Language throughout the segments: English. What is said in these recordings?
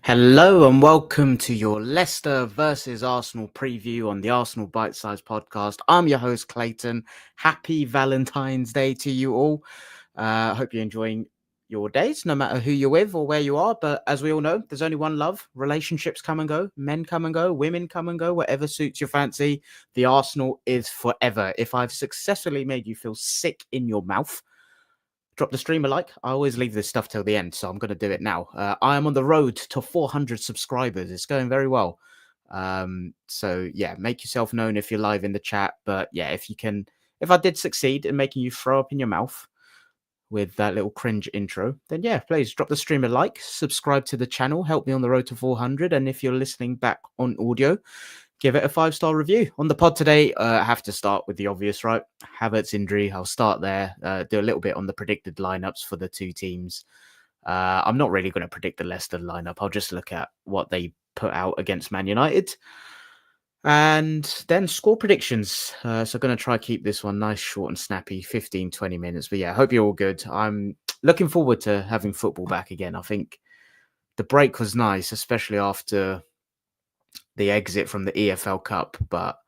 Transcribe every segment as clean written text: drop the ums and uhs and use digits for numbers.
Hello and welcome to your Leicester versus Arsenal preview on the Arsenal Bite Size podcast. I'm your host, Clayton. Happy Valentine's Day to you all. I hope you're enjoying your days, no matter who you're with or where you are. But as we all know, there's only one love. Relationships come and go. Men come and go. Women come and go. Whatever suits your fancy. The Arsenal is forever. If I've successfully made you feel sick in your mouth, drop the stream a like. I always leave this stuff till the end, so I'm going to do it now. I am on the road to 400 subscribers. It's going very well. So yeah, make yourself known if you're live in the chat. But yeah, if I did succeed in making you throw up in your mouth with that little cringe intro, then yeah, please drop the stream a like, subscribe to the channel, help me on the road to 400. And if you're listening back on audio, give it a 5-star review. On the pod today, I have to start with the obvious, right? Havertz injury. I'll start there. Do a little bit on the predicted lineups for the two teams. I'm not really going to predict the Leicester lineup. I'll just look at what they put out against Man United. And then score predictions. So going to try keep this one nice, short and snappy, 15, 20 minutes. But yeah, hope you're all good. I'm looking forward to having football back again. I think the break was nice, especially after the exit from the EFL Cup, but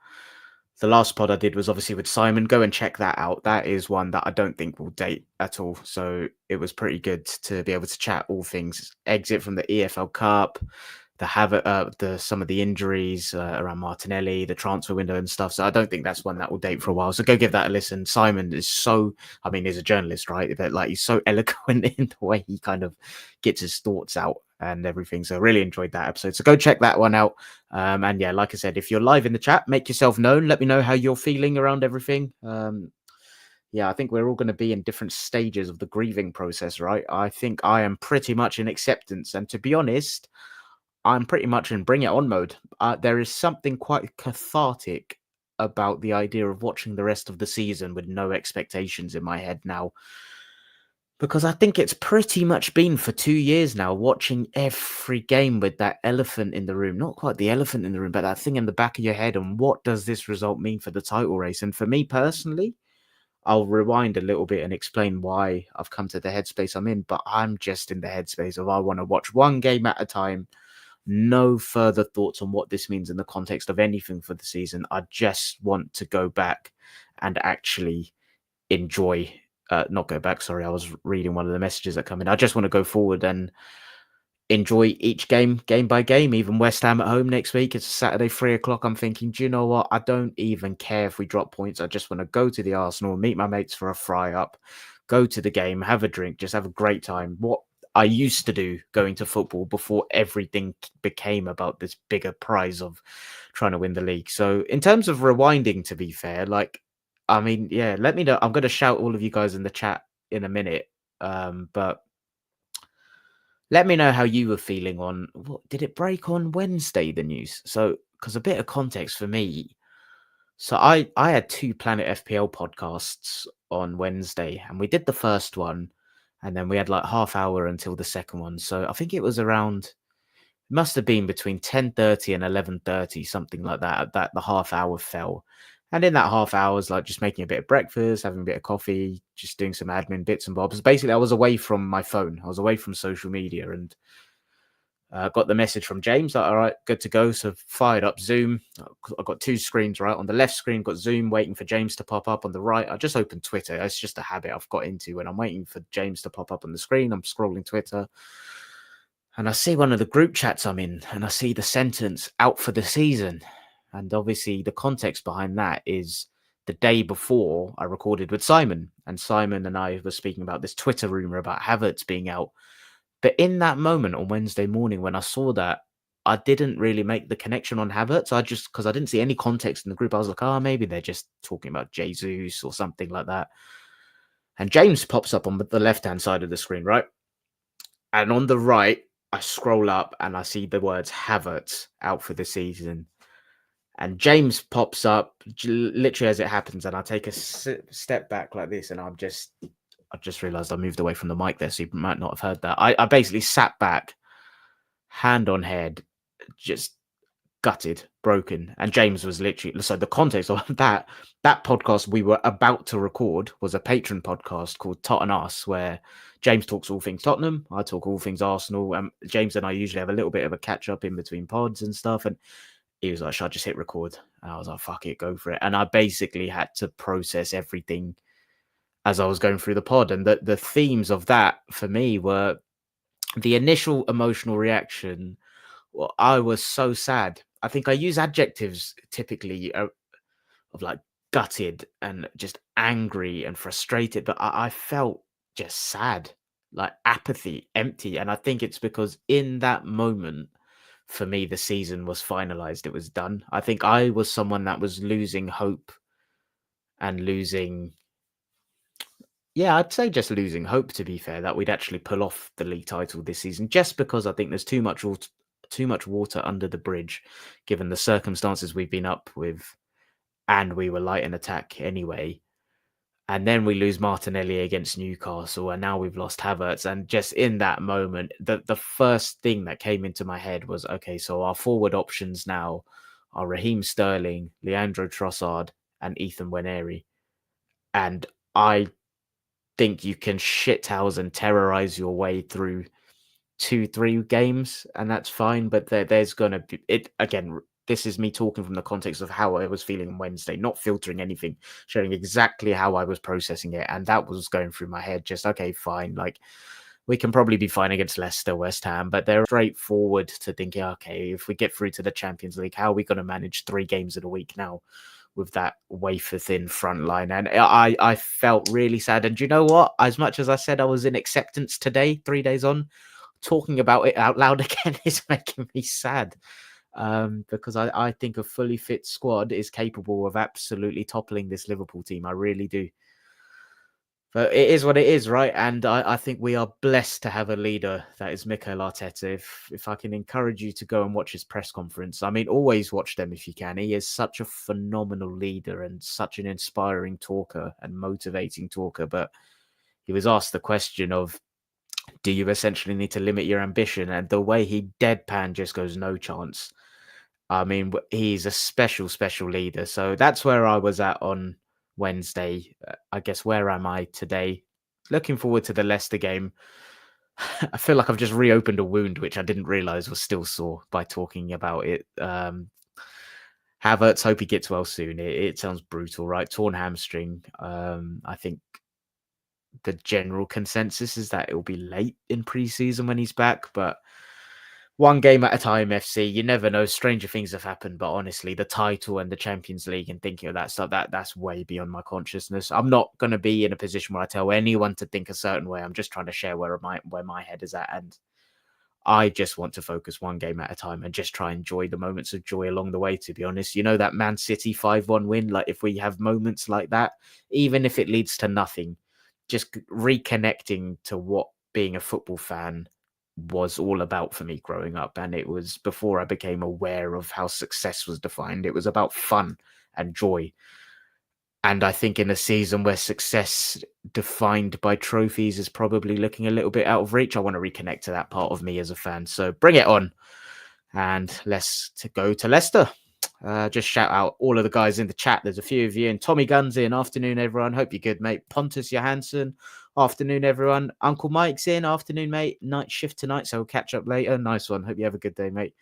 the last pod I did was obviously with Simon. Go and check that out. That is one that I don't think will date at all. So it was pretty good to be able to chat all things exit from the EFL Cup, some of the injuries around Martinelli, the transfer window and stuff. So I don't think that's one that will date for a while. So go give that a listen. Simon is he's a journalist, right? But like he's so eloquent in the way he kind of gets his thoughts out and everything. So I really enjoyed that episode. So go check that one out. And yeah, like I said, if you're live in the chat, make yourself known. Let me know how you're feeling around everything. Yeah, I think we're all going to be in different stages of the grieving process, right? I think I am pretty much in acceptance. And to be honest, I'm pretty much in bring it on mode. There is something quite cathartic about the idea of watching the rest of the season with no expectations in my head now. Because I think it's pretty much been for 2 years now, watching every game with that elephant in the room. Not quite the elephant in the room, but that thing in the back of your head. And what does this result mean for the title race? And for me personally, I'll rewind a little bit and explain why I've come to the headspace I'm in. But I'm just in the headspace of I want to watch one game at a time. No further thoughts on what this means in the context of anything for the season. I just want to go back and actually enjoy. Not go back, sorry. I was reading one of the messages that come in. I just want to go forward and enjoy each game by game. Even West Ham at home next week. It's a Saturday, 3:00. I'm thinking, do you know what? I don't even care if we drop points. I just want to go to the Arsenal, meet my mates for a fry up, go to the game, have a drink, just have a great time. What I used to do going to football before everything became about this bigger prize of trying to win the league. So in terms of rewinding, to be fair, yeah, let me know. I'm going to shout all of you guys in the chat in a minute. But let me know how you were feeling on what did it break on Wednesday, the news? So, because a bit of context for me. So I had 2 Planet FPL podcasts on Wednesday, and we did the first one, and then we had like half hour until the second one. So I think it was must have been between 10:30 and 11:30, something like that, that the half hour fell. And in that half hour, I was like just making a bit of breakfast, having a bit of coffee, just doing some admin bits and bobs. Basically, I was away from my phone. I was away from social media and got the message from James. Like, all right, good to go. So fired up Zoom. I've got 2 screens, right? On the left screen, got Zoom waiting for James to pop up. On the right, I just opened Twitter. It's just a habit I've got into. When I'm waiting for James to pop up on the screen, I'm scrolling Twitter. And I see one of the group chats I'm in, and I see the sentence out for the season. And obviously the context behind that is the day before I recorded with Simon. And Simon and I were speaking about this Twitter rumor about Havertz being out. But in that moment on Wednesday morning, when I saw that, I didn't really make the connection on Havertz. Because I didn't see any context in the group. I was like, maybe they're just talking about Jesus or something like that. And James pops up on the left-hand side of the screen, right? And on the right, I scroll up and I see the words Havertz out for the season. And James pops up literally as it happens. And I take a step back like this. And I just realized I moved away from the mic there. So you might not have heard that. I basically sat back, hand on head, just gutted, broken. And James was literally, so the context of that podcast we were about to record was a patron podcast called Tot and Us, where James talks all things Tottenham. I talk all things Arsenal. James and I usually have a little bit of a catch up in between pods and stuff. And he was like, "Should I just hit record?" And I was like, "Fuck it, go for it." And I basically had to process everything as I was going through the pod. And the themes of that for me were the initial emotional reaction. Well, I was so sad. I think I use adjectives typically of like gutted and just angry and frustrated, but I felt just sad, like apathy, empty. And I think it's because in that moment, for me, the season was finalized. It was done. I think I was someone that was losing hope and losing, yeah, I'd say just losing hope, to be fair, that we'd actually pull off the league title this season, just because I think there's too much water under the bridge, given the circumstances we've been up with, and we were light in attack anyway. And then we lose Martinelli against Newcastle, and now we've lost Havertz. And just in that moment, the first thing that came into my head was, okay, so our forward options now are Raheem Sterling, Leandro Trossard, and Ethan Nwaneri. And I think you can shithouse and terrorize your way through 2-3 games, and that's fine. But there's gonna be it again. This is me talking from the context of how I was feeling on Wednesday, not filtering anything, showing exactly how I was processing it, and that was going through my head. Just okay, fine. Like we can probably be fine against Leicester, West Ham, but they're straightforward to thinking, okay, if we get through to the Champions League, how are we going to manage 3 games in a week now with that wafer thin front line? And I felt really sad. And do you know what? As much as I said I was in acceptance today, 3 days on, talking about it out loud again is making me sad, because I think a fully fit squad is capable of absolutely toppling this Liverpool team. I really do. But it is what it is, right? And I think we are blessed to have a leader that is Mikel Arteta. If I can encourage you to go and watch his press conference, I mean, always watch them if you can. He is such a phenomenal leader and such an inspiring talker and motivating talker. But he was asked the question of, do you essentially need to limit your ambition? And the way he deadpan just goes, no chance. I mean, he's a special, special leader. So that's where I was at on Wednesday. I guess where am I today? Looking forward to the Leicester game. I feel like I've just reopened a wound, which I didn't realize was still sore by talking about it. Havertz, hope he gets well soon. It sounds brutal, right? Torn hamstring. I think the general consensus is that it'll be late in pre-season when he's back, but one game at a time, FC. You never know. Stranger things have happened, but honestly, the title and the Champions League and thinking of that stuff, that's way beyond my consciousness. I'm not going to be in a position where I tell anyone to think a certain way. I'm just trying to share where my head is at, and I just want to focus one game at a time and just try and enjoy the moments of joy along the way, to be honest. You know, that Man City 5-1 win, like if we have moments like that, even if it leads to nothing, just reconnecting to what being a football fan was all about for me growing up. And it was before I became aware of how success was defined. It was about fun and joy. And I think in a season where success defined by trophies is probably looking a little bit out of reach, I want to reconnect to that part of me as a fan. So bring it on. And let's go to Leicester. Just shout out all of the guys in the chat. There's a few of you. And Tommy Guns in. Afternoon, everyone. Hope you're good, mate. Pontus Johansson. Afternoon, everyone. Uncle Mike's in. Afternoon, mate. Night shift tonight, so we'll catch up later. Nice one. Hope you have a good day, mate.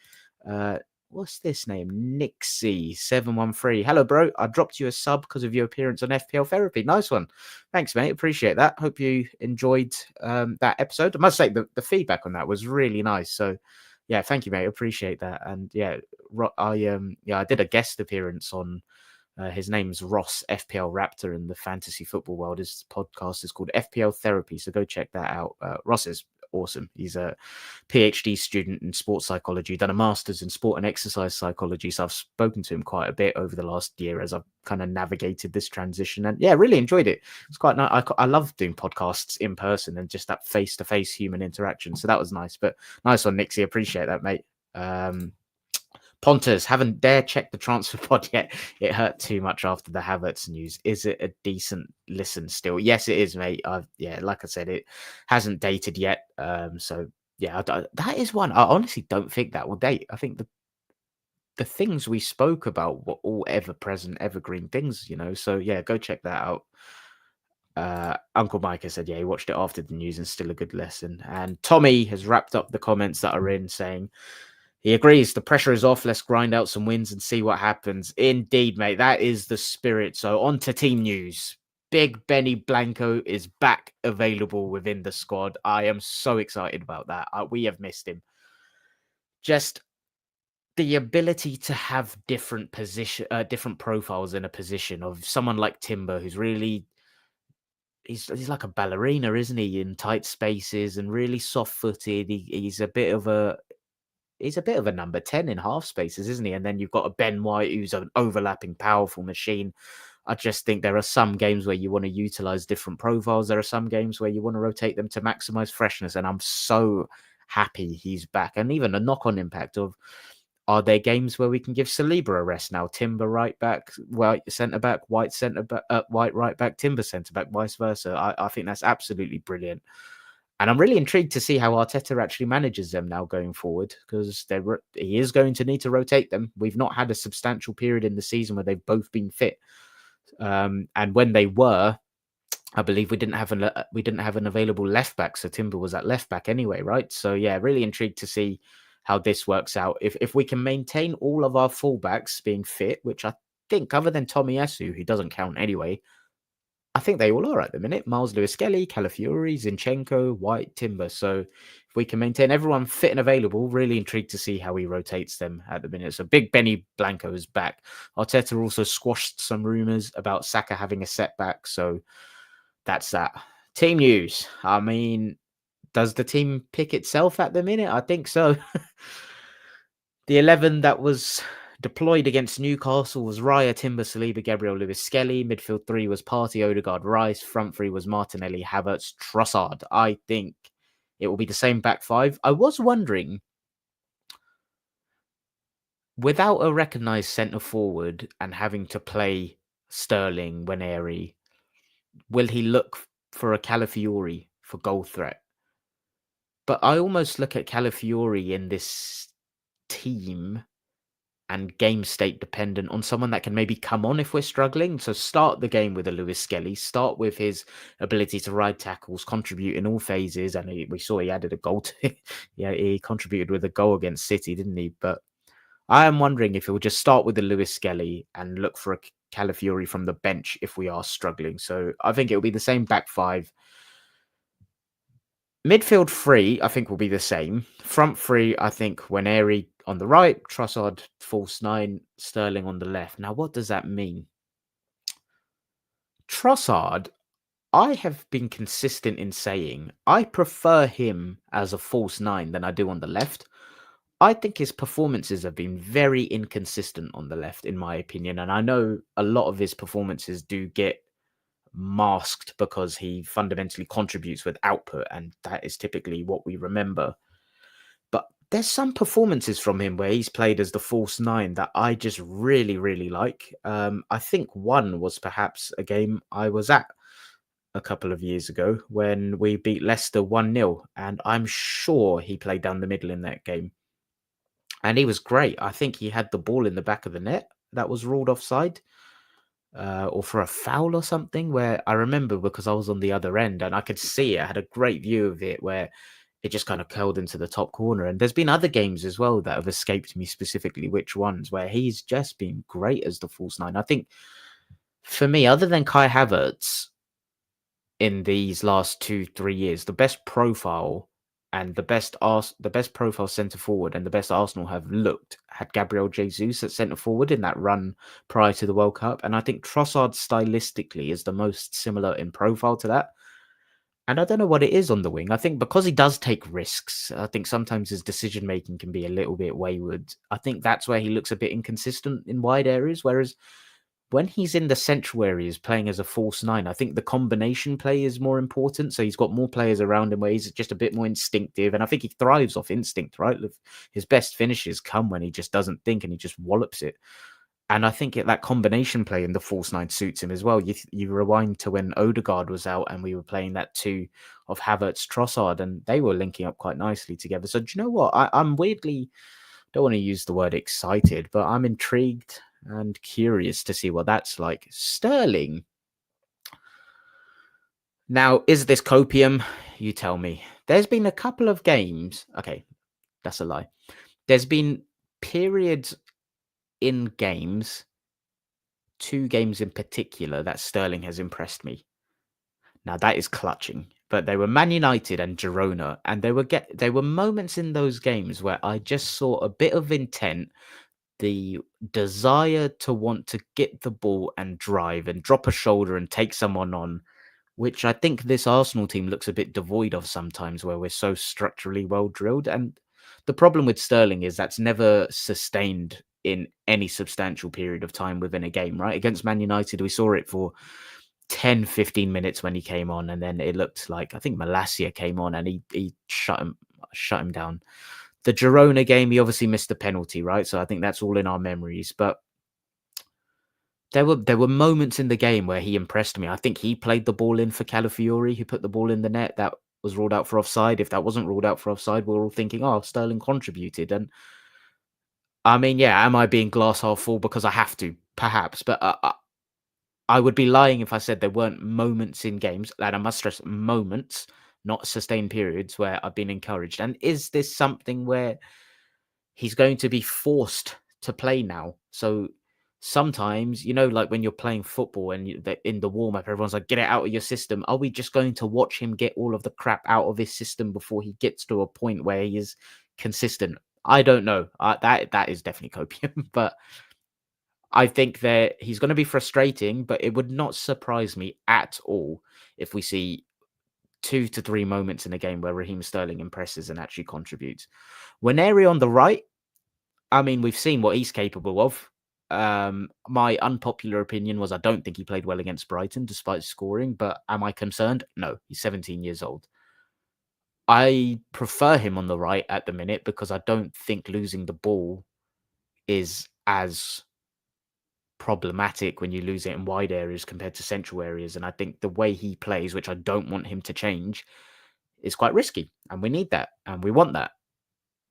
What's this name? Nixie713. Hello, bro. I dropped you a sub because of your appearance on FPL Therapy. Nice one. Thanks, mate. Appreciate that. Hope you enjoyed that episode. I must say the feedback on that was really nice. So yeah, thank you, mate. Appreciate that. And yeah, I did a guest appearance on his name's Ross FPL Raptor in the fantasy football world. His podcast is called FPL Therapy, so go check that out. Ross is awesome. He's a PhD student in sports psychology, done a master's in sport and exercise psychology. So I've spoken to him quite a bit over the last year as I've kind of navigated this transition, and yeah, really enjoyed it. It's quite nice. I love doing podcasts in person and just that face-to-face human interaction. So that was nice. But nice one, Nixie. Appreciate that, mate. Pontus, haven't dare check the transfer pod yet. It hurt too much after the Havertz news. Is it a decent listen still? Yes, it is, mate. Like I said, it hasn't dated yet. So yeah, that is one. I honestly don't think that will date. I think the things we spoke about were all ever present, evergreen things, you know. So yeah, go check that out. Uncle Micah said, yeah, he watched it after the news and still a good lesson. And Tommy has wrapped up the comments that are in saying he agrees the pressure is off. Let's grind out some wins and see what happens. Indeed, mate, that is the spirit. So on to team news. Big Benny Blanco is back available within the squad. I am so excited about that. We have missed him. Just the ability to have different different profiles in a position of someone like Timber, who's really he's like a ballerina, isn't he? In tight spaces and really soft-footed. He's a bit of a number 10 in half spaces, isn't he? And then you've got a Ben White who's an overlapping, powerful machine. I just think there are some games where you want to utilize different profiles. There are some games where you want to rotate them to maximize freshness. And I'm so happy he's back. And even a knock-on impact of, are there games where we can give Saliba a rest now? Timber right back, White centre back, White centre back, White right back, Timber centre back, vice versa. I think that's absolutely brilliant. And I'm really intrigued to see how Arteta actually manages them now going forward, because he is going to need to rotate them. We've not had a substantial period in the season where they've both been fit. And when they were, I believe we didn't have an available left back, so Timber was at left back anyway, right? So yeah, really intrigued to see how this works out. If we can maintain all of our fullbacks being fit, which I think, other than Tomiyasu, who doesn't count anyway, I think they all are at the minute. Miles Lewis-Skelly, Calafiori, Zinchenko, White, Timber. So if we can maintain everyone fit and available, really intrigued to see how he rotates them at the minute. So big Benny Blanco is back. Arteta also squashed some rumours about Saka having a setback. So that's that. Team news. I mean, does the team pick itself at the minute? I think so. The 11 that was deployed against Newcastle was Raya, Timber, Saliba, Gabriel, Lewis-Skelly. Midfield 3 was Partey, Odegaard, Rice. Front 3 was Martinelli, Havertz, Trossard. I think it will be the same back 5. I was wondering, without a recognised centre forward and having to play Sterling, Waneri, will he look for a Calafiori for goal threat? But I almost look at Calafiori in this team and game state dependent on someone that can maybe come on if we're struggling. So start the game with a Lewis-Skelly, start with his ability to ride tackles, contribute in all phases. And we saw he added a goal to it. Yeah, he contributed with a goal against City, didn't he? But I am wondering if he'll just start with the Lewis-Skelly and look for a Calafiori from the bench if we are struggling. So I think it'll be the same back 5. Midfield 3, I think, will be the same. Front 3, I think, Waneri on the right, Trossard false 9, Sterling on the left. Now, what does that mean? Trossard, I have been consistent in saying I prefer him as a false 9 than I do on the left. I think his performances have been very inconsistent on the left, in my opinion. And I know a lot of his performances do get masked because he fundamentally contributes with output, and that is typically what we remember. But there's some performances from him where he's played as the false 9 that I just really, really like. I think one was perhaps a game I was at a couple of years ago when we beat Leicester 1-0, and I'm sure he played down the middle in that game. And he was great. I think he had the ball in the back of the net that was ruled offside. Or for a foul or something, where I remember because I was on the other end and I could see it. I had a great view of it where it just kind of curled into the top corner. And there's been other games as well that have escaped me specifically which ones, where he's just been great as the false 9. I think for me, other than Kai Havertz in these last 2-3 years, the best profile and the best profile centre forward and the best Arsenal have looked had Gabriel Jesus at centre forward in that run prior to the World Cup. And I think Trossard stylistically is the most similar in profile to that. And I don't know what it is on the wing. I think because he does take risks, I think sometimes his decision making can be a little bit wayward. I think that's where he looks a bit inconsistent in wide areas. Whereas when he's in the central areas playing as a false 9, I think the combination play is more important. So he's got more players around him where he's just a bit more instinctive. And I think he thrives off instinct, right? His best finishes come when he just doesn't think and he just wallops it. And I think that combination play in the false 9 suits him as well. You rewind to when Odegaard was out and we were playing that 2 of Havertz, Trossard, and they were linking up quite nicely together. So do you know what? I'm weirdly, don't want to use the word excited, but I'm intrigued and curious to see what that's like. Sterling, Now, is this copium? You tell me. There's been a couple of games. Okay, that's a lie. There's been periods in games, 2 games in particular, that Sterling has impressed me. Now that is clutching, but they were Man United and Girona, and there were moments in those games where I just saw a bit of intent, the desire to want to get the ball and drive and drop a shoulder and take someone on, which I think this Arsenal team looks a bit devoid of sometimes, where we're so structurally well drilled. And the problem with Sterling is that's never sustained in any substantial period of time within a game, right? Against Man United, we saw it for 10, 15 minutes when he came on, and then it looked like I think Malacia came on and he shut him down. The Girona game, he obviously missed the penalty, right? So I think that's all in our memories. But there were moments in the game where he impressed me. I think he played the ball in for Calafiori, who put the ball in the net. That was ruled out for offside. If that wasn't ruled out for offside, we were all thinking, oh, Sterling contributed. And I mean, yeah, am I being glass half full because I have to? Perhaps. But I would be lying if I said there weren't moments in games, and I must stress moments, not sustained periods, where I've been encouraged. And is this something where he's going to be forced to play now? So sometimes, like when you're playing football and in the warm up, everyone's like, get it out of your system. Are we just going to watch him get all of the crap out of his system before he gets to a point where he is consistent? I don't know. That is definitely copium, but I think that he's going to be frustrating, but it would not surprise me at all if we see 2 to 3 moments in a game where Raheem Sterling impresses and actually contributes. Waneri on the right, I mean, we've seen what he's capable of. My unpopular opinion was I don't think he played well against Brighton despite scoring, but am I concerned? No, he's 17 years old. I prefer him on the right at the minute because I don't think losing the ball is as problematic when you lose it in wide areas compared to central areas. And I think the way he plays, which I don't want him to change, is quite risky. And we need that and we want that.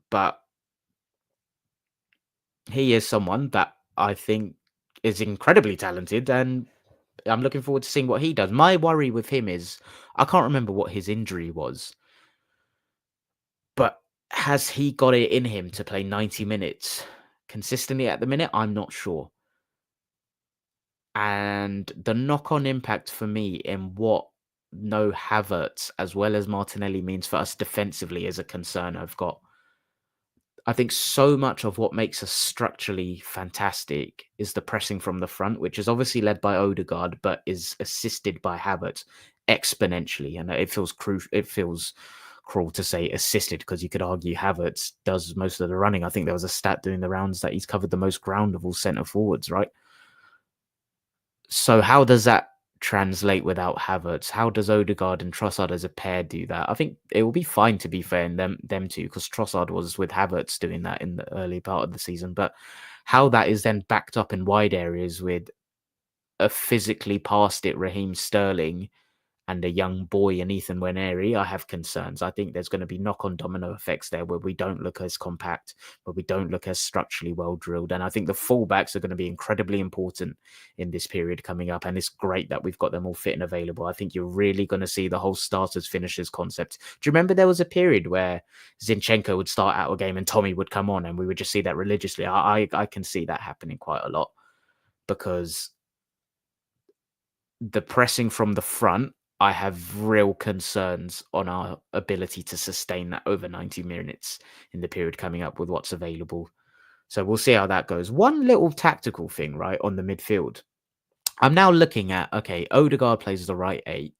But he is someone that I think is incredibly talented, and I'm looking forward to seeing what he does. My worry with him is I can't remember what his injury was, but has he got it in him to play 90 minutes consistently at the minute? I'm not sure. And the knock-on impact for me in what no Havertz as well as Martinelli means for us defensively is a concern I've got. I think so much of what makes us structurally fantastic is the pressing from the front, which is obviously led by Odegaard, but is assisted by Havertz exponentially. And it feels it feels cruel to say assisted because you could argue Havertz does most of the running. I think there was a stat doing the rounds that he's covered the most ground of all centre forwards, right? So how does that translate without Havertz? How does Odegaard and Trossard as a pair do that? I think it will be fine, to be fair, in them two, because Trossard was with Havertz doing that in the early part of the season. But how that is then backed up in wide areas with a physically past it Raheem Sterling and a young boy in Ethan Waneri, I have concerns. I think there's going to be knock-on domino effects there where we don't look as compact, where we don't look as structurally well-drilled. And I think the fullbacks are going to be incredibly important in this period coming up. And it's great that we've got them all fit and available. I think you're really going to see the whole starters-finishers concept. Do you remember there was a period where Zinchenko would start out a game and Tommy would come on and we would just see that religiously? I can see that happening quite a lot because the pressing from the front, I have real concerns on our ability to sustain that over 90 minutes in the period coming up with what's available. So we'll see how that goes. One little tactical thing, right, on the midfield. I'm now looking at, okay, Odegaard plays the right 8.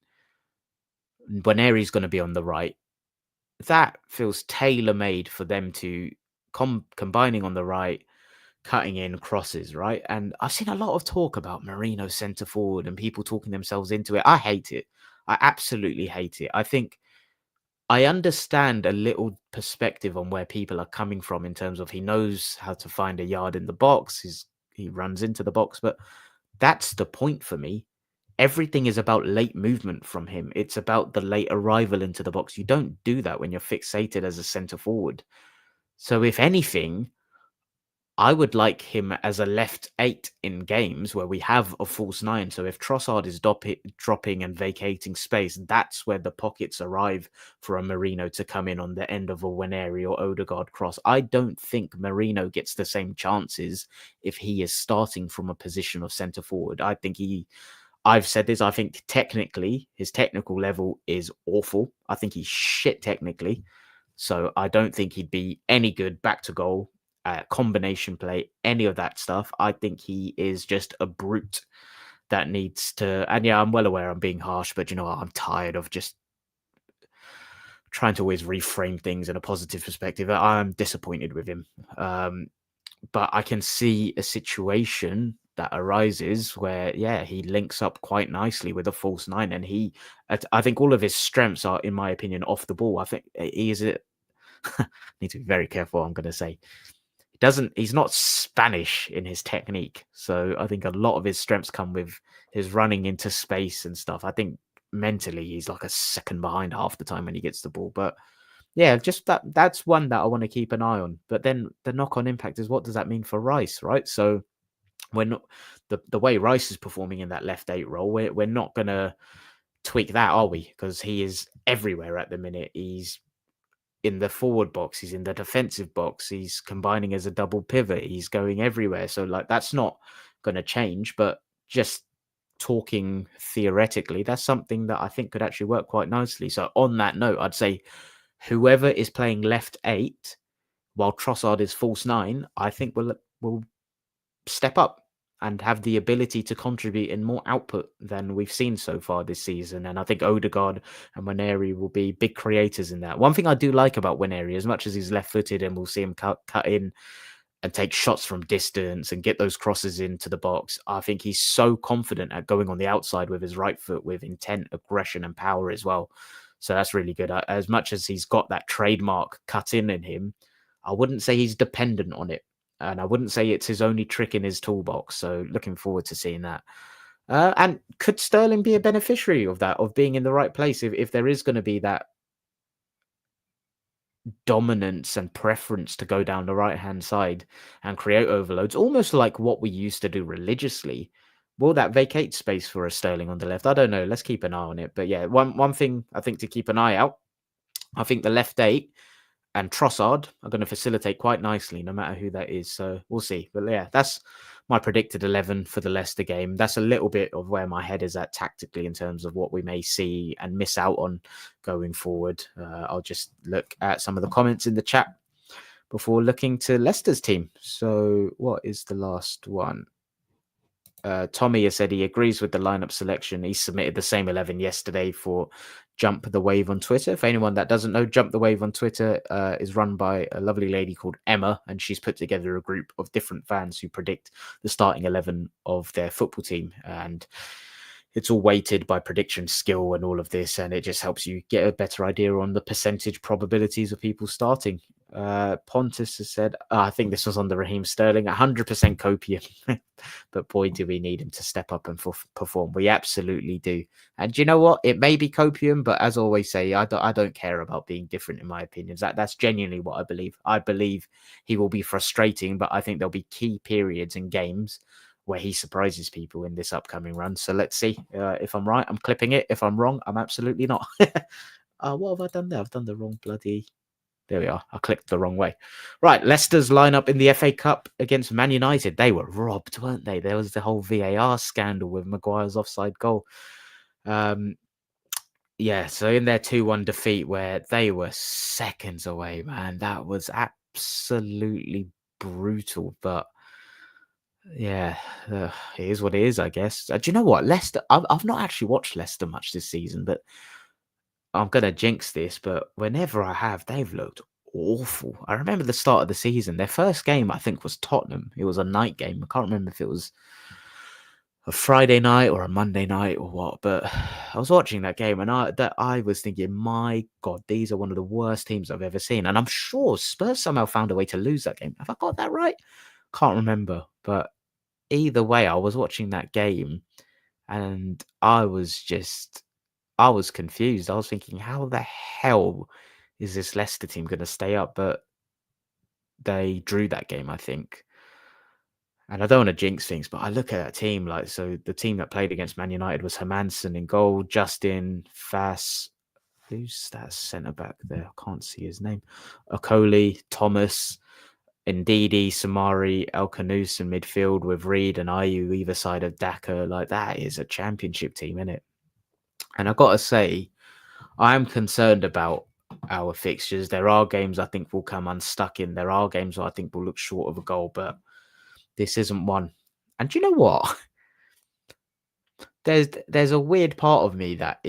Boneri's going to be on the right. That feels tailor-made for them to combining on the right, cutting in crosses, right? And I've seen a lot of talk about Marino centre forward and people talking themselves into it. I hate it. I absolutely hate it. I think I understand a little perspective on where people are coming from in terms of he knows how to find a yard in the box. He runs into the box, but that's the point for me. Everything is about late movement from him. It's about the late arrival into the box. You don't do that when you're fixated as a centre forward. So if anything, I would like him as a left 8 in games where we have a false 9. So if Trossard is dropping and vacating space, that's where the pockets arrive for a Merino to come in on the end of a Waneri or Odegaard cross. I don't think Merino gets the same chances if he is starting from a position of centre forward. I've said this, I think technically his technical level is awful. I think he's shit technically. So I don't think he'd be any good back to goal, combination play, any of that stuff. I think he is just a brute that needs to. And yeah, I'm well aware I'm being harsh, but you know what? I'm tired of just trying to always reframe things in a positive perspective. I'm disappointed with him. But I can see a situation that arises where, yeah, he links up quite nicely with a false 9. And I think all of his strengths are, in my opinion, off the ball. I think he is it. Need to be very careful what I'm going to say. He's not Spanish in his technique. So I think a lot of his strengths come with his running into space and stuff. I think mentally he's like a second behind half the time when he gets the ball. But yeah, just that's one that I want to keep an eye on. But then the knock-on impact is, what does that mean for Rice, right? So when the way Rice is performing in that left 8 role, we're not gonna tweak that, are we? Because he is everywhere at the minute. He's in the forward box, he's in the defensive box, he's combining as a double pivot, he's going everywhere. So like that's not gonna change, but just talking theoretically, that's something that I think could actually work quite nicely. So on that note, I'd say whoever is playing left 8 while Trossard is false 9, I think will step up and have the ability to contribute in more output than we've seen so far this season. And I think Odegaard and Waneri will be big creators in that. One thing I do like about Waneri, as much as he's left-footed and we'll see him cut in and take shots from distance and get those crosses into the box, I think he's so confident at going on the outside with his right foot with intent, aggression and power as well. So that's really good. As much as he's got that trademark cut in him, I wouldn't say he's dependent on it. And I wouldn't say it's his only trick in his toolbox. So looking forward to seeing that. And could Sterling be a beneficiary of that, of being in the right place if there is going to be that dominance and preference to go down the right-hand side and create overloads, almost like what we used to do religiously? Will that vacate space for a Sterling on the left? I don't know. Let's keep an eye on it. But yeah, one thing I think to keep an eye out, I think the left 8 and Trossard are going to facilitate quite nicely, no matter who that is. So we'll see. But yeah, that's my predicted 11 for the Leicester game. That's a little bit of where my head is at tactically in terms of what we may see and miss out on going forward. I'll just look at some of the comments in the chat before looking to Leicester's team. So what is the last one? Tommy has said he agrees with the lineup selection. He submitted the same 11 yesterday for Jump the Wave on Twitter. For anyone that doesn't know, Jump the Wave on Twitter is run by a lovely lady called Emma, and she's put together a group of different fans who predict the starting 11 of their football team. And it's all weighted by prediction skill and all of this, and it just helps you get a better idea on the percentage probabilities of people starting. Pontus has said, I think this was on the Raheem Sterling, 100% copium. But boy, do we need him to step up and perform. We absolutely do. And you know what? It may be copium, but as I always say, I don't care about being different in my opinions. That's genuinely what I believe. I believe he will be frustrating, but I think there'll be key periods in games where he surprises people in this upcoming run. So let's see. If I'm right, I'm clipping it. If I'm wrong, I'm absolutely not. What have I done there? I've done the wrong bloody... There we are. I clicked the wrong way. Right, Leicester's lineup in the FA Cup against Man United. They were robbed, weren't they? There was the whole VAR scandal with Maguire's offside goal. Yeah, so in their 2-1 defeat where they were seconds away, man, that was absolutely brutal. But yeah, it is what it is, I guess. Do you know what? Leicester, I've not actually watched Leicester much this season, but I'm going to jinx this, but whenever I have, they've looked awful. I remember the start of the season. Their first game, I think, was Tottenham. It was a night game. I can't remember if it was a Friday night or a Monday night or what, but I was watching that game and I was thinking, my God, these are one of the worst teams I've ever seen. And I'm sure Spurs somehow found a way to lose that game. Have I got that right? Can't remember. But either way, I was watching that game and I was confused. I was thinking, how the hell is this Leicester team going to stay up? But they drew that game, I think. And I don't want to jinx things, but I look at that team, like, so the team that played against Man United was Hermansen in goal, Justin, Fass, who's that centre back there? I can't see his name. Okoli, Thomas, Ndidi, Samari, El Kanous in midfield with Reed and Ayew either side of Daka. Like, that is a championship team, isn't it? And I got to say, I'm concerned about our fixtures. There are games I think will come unstuck in. There are games where I think will look short of a goal, but this isn't one. And do you know what? There's a weird part of me that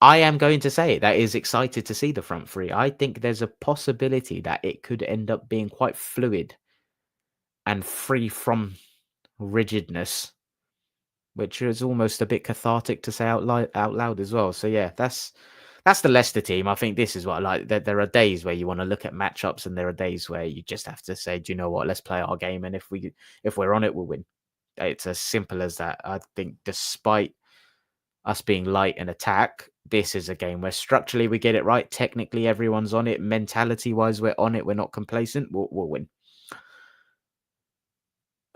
I am going to say it, that is excited to see the front three. I think there's a possibility that it could end up being quite fluid and free from rigidness, which is almost a bit cathartic to say out loud as well. So yeah, that's the Leicester team. I think this is what I like. There are days where you want to look at matchups, and there are days where you just have to say, do you know what? Let's play our game, and if we're on it, we'll win. It's as simple as that. I think despite us being light in attack, this is a game where structurally we get it right. Technically, everyone's on it. Mentality-wise, we're on it. We're not complacent. We'll win.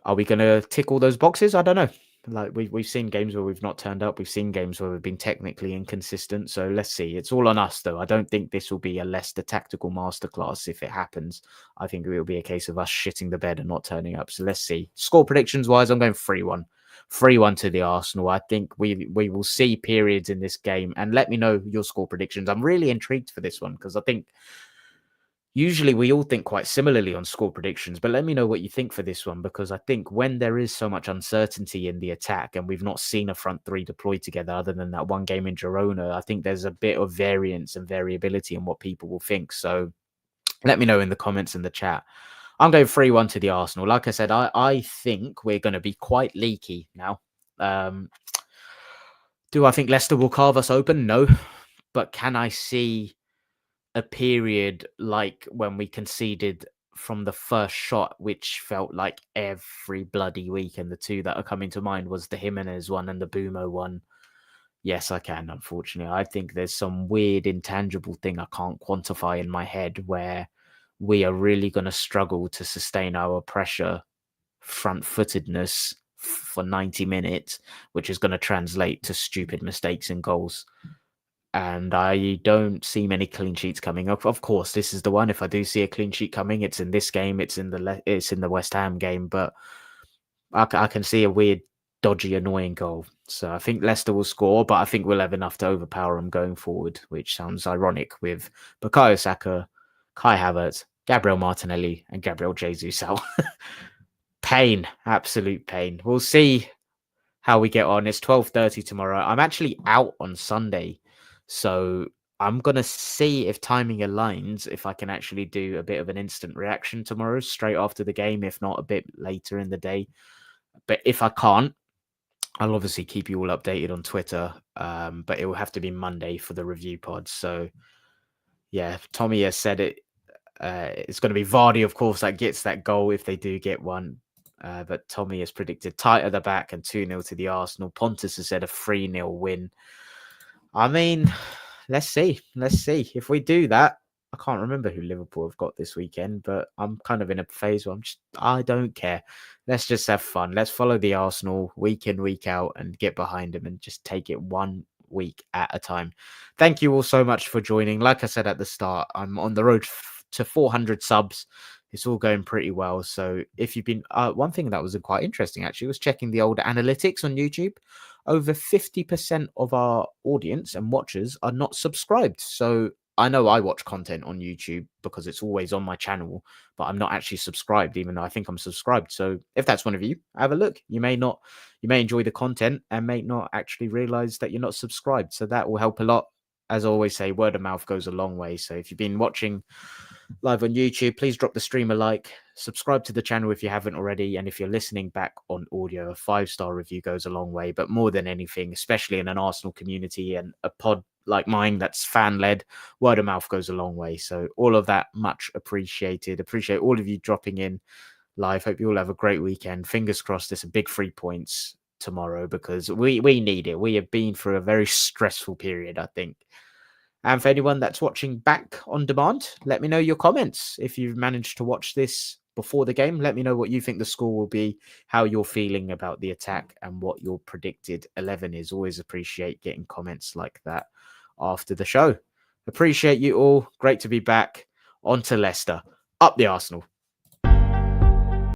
Are we going to tick all those boxes? I don't know. Like we've seen games where we've not turned up. We've seen games where we've been technically inconsistent. So let's see. It's all on us, though. I don't think this will be a Leicester tactical masterclass if it happens. I think it will be a case of us shitting the bed and not turning up. So let's see. Score predictions-wise, I'm going 3-1. 3-1 to the Arsenal. I think we will see periods in this game. And let me know your score predictions. I'm really intrigued for this one because I think usually we all think quite similarly on score predictions, but let me know what you think for this one, because I think when there is so much uncertainty in the attack and we've not seen a front three deployed together other than that one game in Girona, I think there's a bit of variance and variability in what people will think. So let me know in the comments in the chat. I'm going 3-1 to the Arsenal. Like I said, I think we're going to be quite leaky now. Do I think Leicester will carve us open? No. But can I see a period like when we conceded from the first shot, which felt like every bloody week? And the two that are coming to mind was the Jimenez one and the Bumo one. Yes, I can, unfortunately. I think there's some weird intangible thing I can't quantify in my head where we are really going to struggle to sustain our pressure front-footedness for 90 minutes, which is going to translate to stupid mistakes and goals. And I don't see many clean sheets coming up. Of course, this is the one. If I do see a clean sheet coming, it's in this game. It's in the West Ham game. But I can see a weird, dodgy, annoying goal. So I think Leicester will score, but I think we'll have enough to overpower them going forward, which sounds ironic with Bukayo Saka, Kai Havertz, Gabriel Martinelli, and Gabriel Jesus out. Pain, absolute pain. We'll see how we get on. It's 12:30 tomorrow. I'm actually out on Sunday. So I'm going to see if timing aligns, if I can actually do a bit of an instant reaction tomorrow, straight after the game, if not a bit later in the day. But if I can't, I'll obviously keep you all updated on Twitter. But it will have to be Monday for the review pod. So yeah, Tommy has said it. It's going to be Vardy, of course, that gets that goal if they do get one. But Tommy has predicted tight at the back and 2-0 to the Arsenal. Pontus has said a 3-0 win. I mean, let's see. Let's see. If we do that, I can't remember who Liverpool have got this weekend, but I'm kind of in a phase where I don't care. Let's just have fun. Let's follow the Arsenal week in, week out and get behind them and just take it 1 week at a time. Thank you all so much for joining. Like I said at the start, I'm on the road to 400 subs. It's all going pretty well. So if you've been, one thing that was quite interesting actually was checking the old analytics on YouTube. Over 50% of our audience and watchers are not subscribed. So I know I watch content on YouTube because it's always on my channel, but I'm not actually subscribed, even though I think I'm subscribed. So if that's one of you, have a look. You may enjoy the content and may not actually realize that you're not subscribed. So that will help a lot. As I always say, word of mouth goes a long way. So if you've been watching live on YouTube, please drop the stream a like, subscribe to the channel if you haven't already, and if you're listening back on audio, a 5-star review goes a long way. But more than anything, especially in an Arsenal community and a pod like mine that's fan-led, word of mouth goes a long way. So all of that, much appreciated. Appreciate all of you dropping in live. Hope you all have a great weekend. Fingers crossed it's a big 3 points tomorrow, because we need it. We have been through a very stressful period, I think. And for anyone that's watching back on demand, let me know your comments if you've managed to watch this before the game. Let me know what you think the score will be, how you're feeling about the attack, and what your predicted 11 is. Always appreciate getting comments like that after the show. Appreciate you all. Great to be back. On to Leicester. Up the Arsenal.